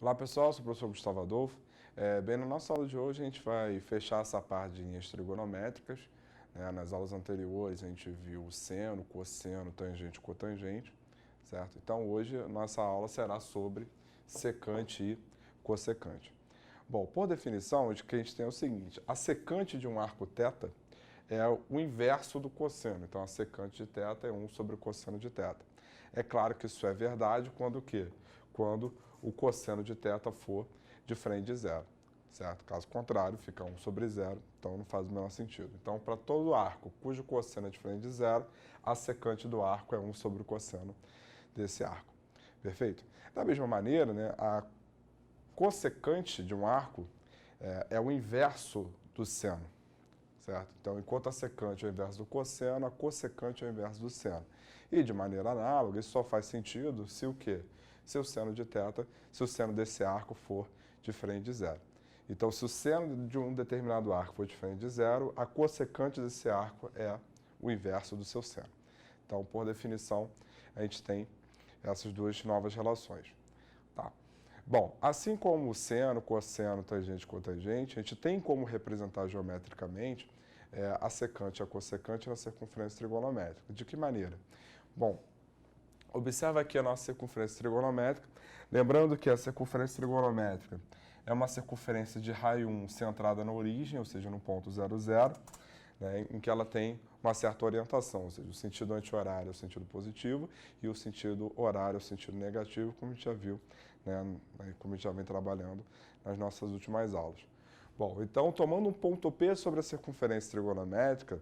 Olá pessoal, sou o professor Gustavo Adolfo. Na nossa aula de hoje a gente vai fechar essa parte de linhas trigonométricas. Nas aulas anteriores a gente viu o seno, cosseno, tangente e cotangente, certo? Então hoje a nossa aula será sobre secante e cossecante. Bom, por definição, o que a gente tem é o seguinte: a secante de um arco θ é o inverso do cosseno. Então a secante de θ é 1 sobre o cosseno de θ. É claro que isso é verdade quando o quê? Quando o cosseno de θ for diferente de zero, certo? Caso contrário, fica 1 sobre zero, então não faz o menor sentido. Então, para todo arco cujo cosseno é diferente de zero, a secante do arco é 1 sobre o cosseno desse arco. Perfeito? Da mesma maneira, né, a cossecante de um arco é o inverso do seno, certo? Então, enquanto a secante é o inverso do cosseno, a cossecante é o inverso do seno. E, de maneira análoga, isso só faz sentido se o quê? Se o seno de θ, se o seno desse arco for diferente de zero. Então, se o seno de um determinado arco for diferente de zero, a cossecante desse arco é o inverso do seu seno. Então, por definição, a gente tem essas duas novas relações. Tá? Bom, assim como o seno, cosseno, tangente e cotangente, a gente tem como representar geometricamente a secante e a cossecante na circunferência trigonométrica. De que maneira? Bom, observa aqui a nossa circunferência trigonométrica. Lembrando que a circunferência trigonométrica é uma circunferência de raio 1 centrada na origem, ou seja, no ponto 0, 0, né, em que ela tem uma certa orientação, ou seja, o sentido anti-horário é o sentido positivo e o sentido horário é o sentido negativo, como a gente já viu, né, como a gente já vem trabalhando nas nossas últimas aulas. Bom, então, tomando um ponto P sobre a circunferência trigonométrica,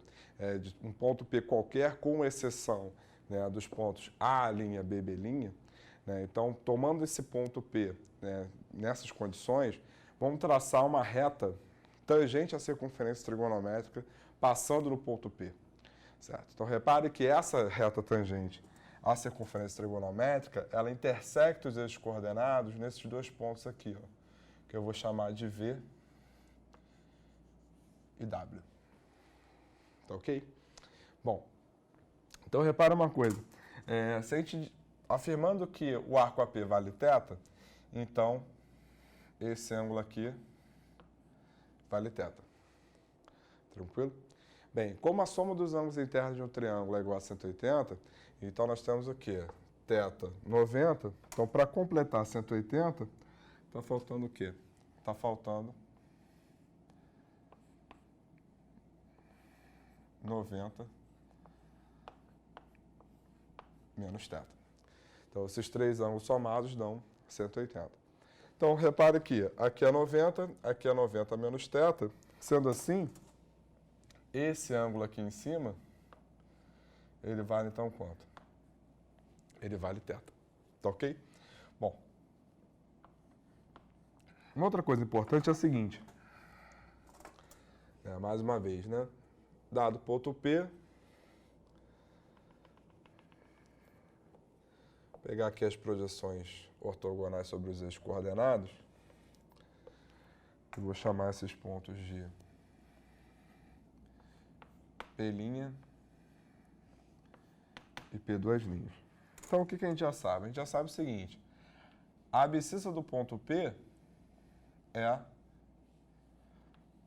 um ponto P qualquer, com exceção, né, dos pontos A', B', B', né, então, tomando esse ponto P, né, nessas condições, vamos traçar uma reta tangente à circunferência trigonométrica, passando no ponto P. Certo? Então, repare que essa reta tangente à circunferência trigonométrica, ela intersecta os eixos coordenados nesses dois pontos aqui, ó, que eu vou chamar de V e W. Tá ok? Bom, então repara uma coisa. Se a gente, afirmando que o arco AP vale θ, então esse ângulo aqui vale θ. Tranquilo? Bem, como a soma dos ângulos internos de um triângulo é igual a 180, então nós temos o quê? Θ 90. Então, para completar 180, está faltando o quê? Está faltando 90 menos θ. Então, esses três ângulos somados dão 180. Então, repare que aqui é 90 menos θ. Sendo assim, esse ângulo aqui em cima, ele vale então quanto? Ele vale θ. Tá ok? Bom, uma outra coisa importante é a seguinte. Mais uma vez, né? Dado ponto P, pegar aqui as projeções ortogonais sobre os eixos coordenados. Eu vou chamar esses pontos de P' e P'. Então, o que a gente já sabe? A gente já sabe o seguinte. A abscissa do ponto P é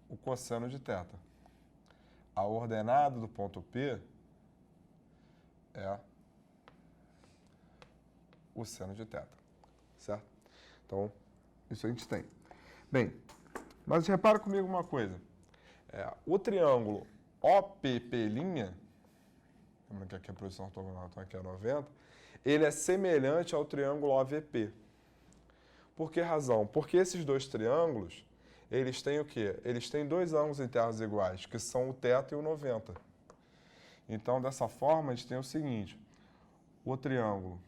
o cosseno de θ. A ordenada do ponto P é o seno de θ. Certo? Então, isso a gente tem. Bem, mas repara comigo uma coisa. O triângulo OPP', lembra que aqui a posição ortogonal então aqui é 90, ele é semelhante ao triângulo OVP. Por que razão? Porque esses dois triângulos, eles têm o quê? Eles têm dois ângulos internos iguais, que são o θ e o 90. Então, dessa forma, a gente tem o seguinte. O triângulo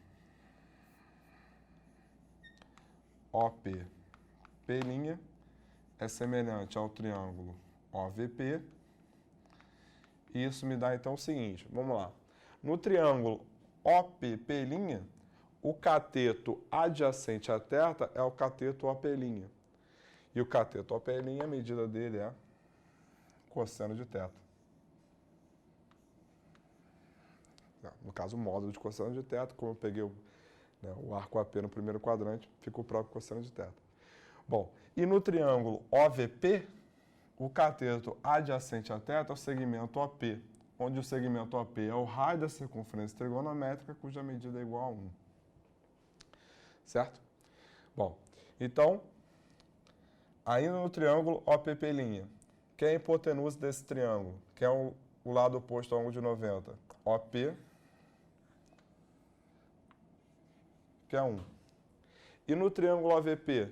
OPP' é semelhante ao triângulo OVP. E isso me dá, então, o seguinte. Vamos lá. No triângulo OPP', o cateto adjacente à θ é o cateto OP'. E o cateto OP', a medida dele é cosseno de θ. No caso, o módulo de cosseno de θ, como eu peguei né? O arco AP no primeiro quadrante fica o próprio cosseno de θ. Bom, e no triângulo OVP, o cateto adjacente a θ é o segmento OP, onde o segmento OP é o raio da circunferência trigonométrica, cuja medida é igual a 1. Certo? Bom, então, ainda no triângulo OPP', quem é a hipotenusa desse triângulo? Que é o lado oposto ao ângulo de 90? OP, que é 1. E no triângulo OVP?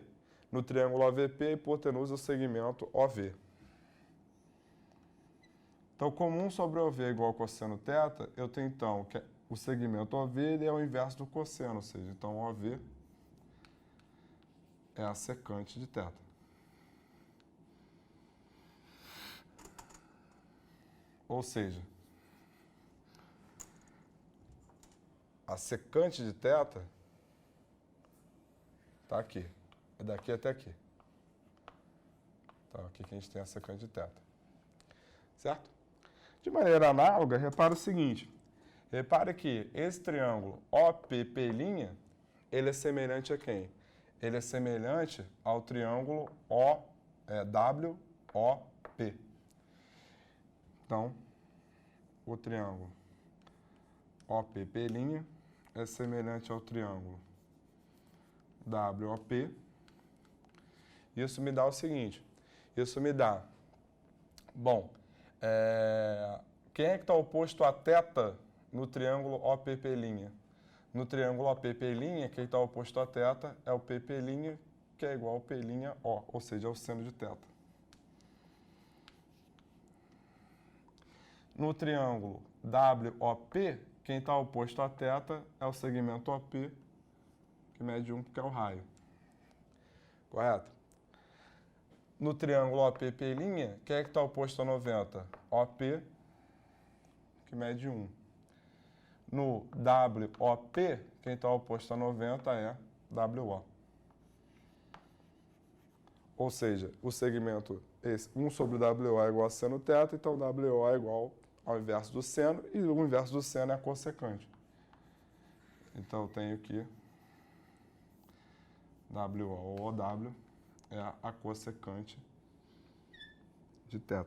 No triângulo OVP, a hipotenusa é o segmento OV. Então, como 1 sobre OV é igual ao cosseno θ, eu tenho, então, que o segmento OV ele é o inverso do cosseno, ou seja, então, OV é a secante de θ. Ou seja, a secante de θ está aqui. É daqui até aqui. Então, aqui que a gente tem a secante de θ. Certo? De maneira análoga, repara o seguinte. Repara que esse triângulo OPP', ele é semelhante a quem? Ele é semelhante ao triângulo WOP. Então, o triângulo OPP' é semelhante ao triângulo WOP. Isso me dá o seguinte. Isso me dá... Bom, quem é que está oposto a θ no triângulo OPP'? No triângulo OPP', quem está oposto a θ é o PP', que é igual ao P'O, ou seja, é o seno de θ. No triângulo WOP, quem está oposto a θ é o segmento OP, que mede 1, que é o raio. Correto? No triângulo OPP', quem é que está oposto a 90? OP, que mede 1. No WOP, quem está oposto a 90 é WO. Ou seja, o segmento 1 sobre WO é igual a seno θ, então WO é igual ao inverso do seno, e o inverso do seno é a cossecante. Então, eu tenho aqui WO ou OW é a cossecante de θ.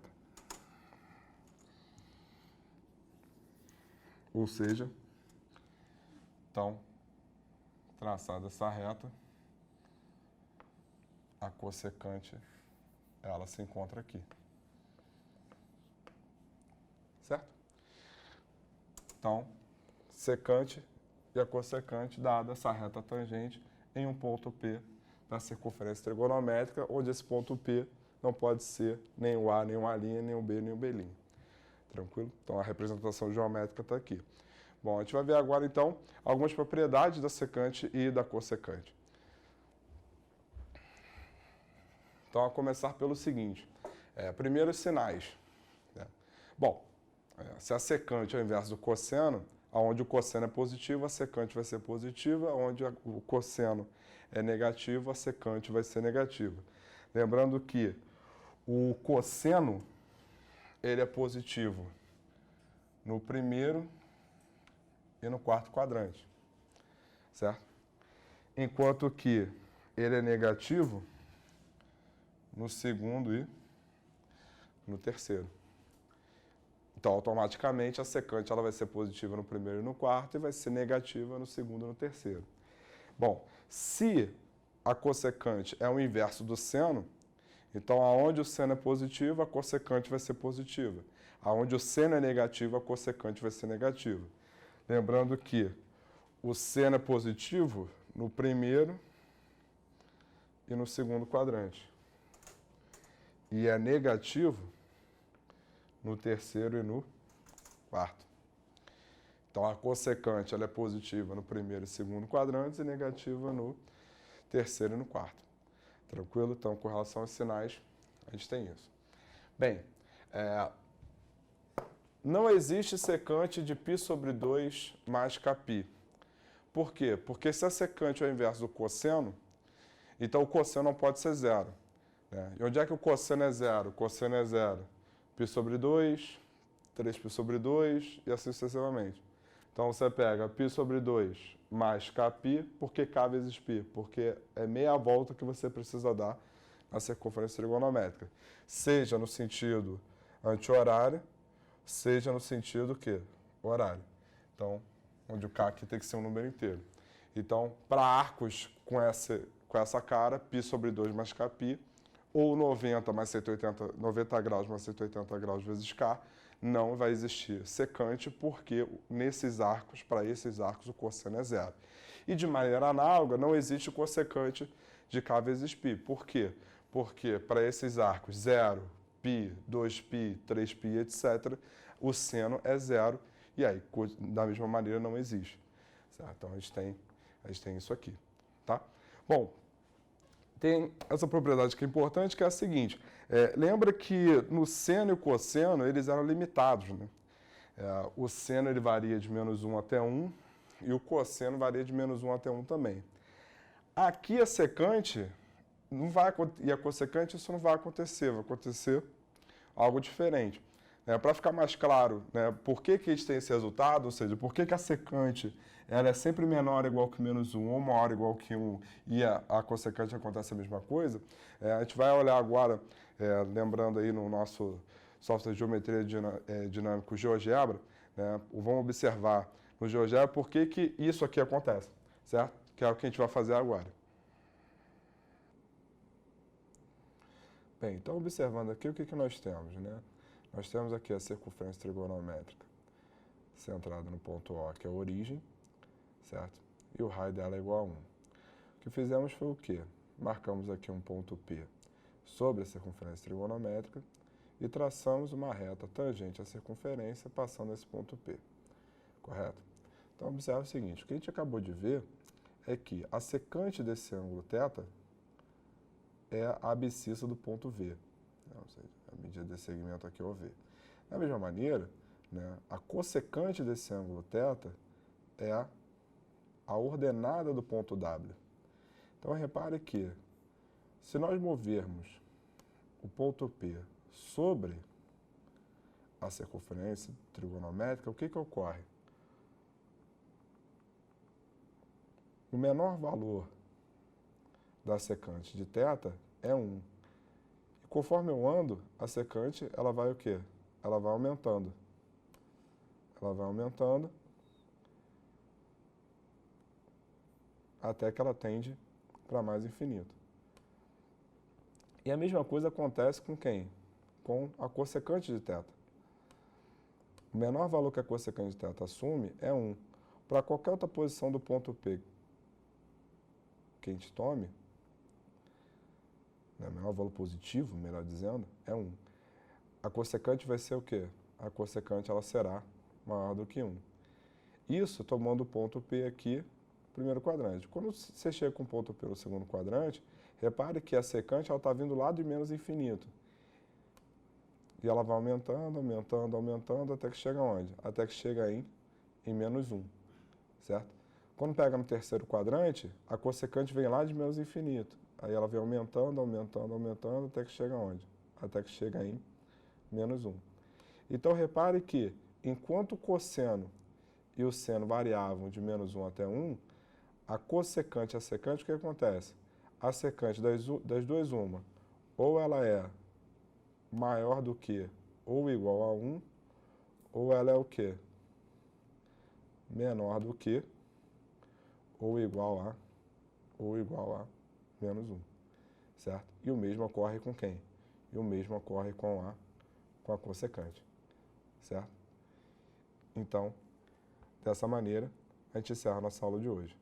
Ou seja, então, traçada essa reta, a cossecante, ela se encontra aqui. Certo? Então, secante e a cossecante dada essa reta tangente em um ponto P da circunferência trigonométrica, onde esse ponto P não pode ser nem o A, nem o A', nem o B, nem o B'. Tranquilo? Então, a representação geométrica está aqui. Bom, a gente vai ver agora, então, algumas propriedades da secante e da cossecante. Então, a começar pelo seguinte. Primeiro, os sinais. Né? Bom, se a secante é o inverso do cosseno, onde o cosseno é positivo, a secante vai ser positiva, onde o cosseno é negativo, a secante vai ser negativa. Lembrando que o cosseno, ele é positivo no primeiro e no quarto quadrante, certo? Enquanto que ele é negativo no segundo e no terceiro. Então, automaticamente, a secante ela vai ser positiva no primeiro e no quarto e vai ser negativa no segundo e no terceiro. Bom, se a cossecante é o inverso do seno, então, aonde o seno é positivo, a cossecante vai ser positiva. Aonde o seno é negativo, a cossecante vai ser negativa. Lembrando que o seno é positivo no primeiro e no segundo quadrante. E é negativo no terceiro e no quarto. Então, a cossecante ela é positiva no primeiro e segundo quadrantes e negativa no terceiro e no quarto. Tranquilo? Então, com relação aos sinais, a gente tem isso. Bem, não existe secante de π sobre 2 mais kπ. Por quê? Porque se a secante é o inverso do cosseno, então o cosseno não pode ser zero. Né? E onde é que o cosseno é zero? O cosseno é zero. π sobre 2, 3π sobre 2 e assim sucessivamente. Então, você pega π sobre 2 mais kπ. Por que k vezes π? Porque é meia volta que você precisa dar na circunferência trigonométrica. Seja no sentido anti-horário, seja no sentido que? Horário. Então, onde o k aqui tem que ser um número inteiro. Então, para arcos com essa cara, π sobre 2 mais kπ, ou 90 mais 180, 90 graus mais 180 graus vezes k, não vai existir secante, porque nesses arcos, para esses arcos, o cosseno é zero. E de maneira análoga, não existe cossecante de k vezes π. Por quê? Porque para esses arcos 0, π, 2π, 3π, etc., o seno é zero, e aí, da mesma maneira, não existe. Certo? Então, a gente tem isso aqui. Tá? Bom, tem essa propriedade que é importante, que é a seguinte. Lembra que no seno e o cosseno, eles eram limitados, né? O seno ele varia de -1 até 1, e o cosseno varia de -1 até 1 também. Aqui a secante, e a cossecante, isso não vai acontecer, vai acontecer algo diferente. Para ficar mais claro, né, por que a gente tem esse resultado, ou seja, por que a secante ela é sempre menor ou igual que -1 ou maior ou igual que 1 e a cossecante acontece a mesma coisa, a gente vai olhar agora, lembrando aí no nosso software de geometria dinâmica GeoGebra, né, vamos observar no GeoGebra por que isso aqui acontece, certo? Que é o que a gente vai fazer agora. Bem, então observando aqui o que nós temos, né? Nós temos aqui a circunferência trigonométrica centrada no ponto O, que é a origem, certo? E o raio dela é igual a 1. O que fizemos foi o quê? Marcamos aqui um ponto P sobre a circunferência trigonométrica e traçamos uma reta tangente à circunferência passando esse ponto P, correto? Então, observe o seguinte, o que a gente acabou de ver é que a secante desse ângulo θ é a abscissa do ponto V, ou seja, a medida desse segmento aqui é o V. Da mesma maneira, né, a cossecante desse ângulo θ é a ordenada do ponto W. Então, repare que, se nós movermos o ponto P sobre a circunferência trigonométrica, o que ocorre? O menor valor da secante de θ é 1. E conforme eu ando, a secante, ela vai o quê? Ela vai aumentando. Ela vai aumentando até que ela tende para mais infinito. E a mesma coisa acontece com quem? Com a cossecante de θ. O menor valor que a cossecante de θ assume é 1. Para qualquer outra posição do ponto P que a gente tome, o menor valor positivo, melhor dizendo, é 1. A cossecante vai ser o quê? A cossecante ela será maior do que 1. Isso tomando o ponto P aqui, no primeiro quadrante. Quando você chega com o ponto P no segundo quadrante, repare que a secante está vindo lá de menos infinito. E ela vai aumentando, aumentando, aumentando, até que chega onde? Até que chega em -1, certo? Quando pega no terceiro quadrante, a cossecante vem lá de menos infinito. Aí ela vem aumentando, aumentando, aumentando, até que chega onde? Até que chega em -1. Então, repare que, enquanto o cosseno e o seno variavam de -1 até 1, a cossecante e a secante, o que acontece? A secante das duas, uma, ou ela é maior do que ou igual a 1, ou ela é o quê? Menor do que ou igual a -1, certo? E o mesmo ocorre com quem? E o mesmo ocorre com a cossecante, certo? Então, dessa maneira, a gente encerra a nossa aula de hoje.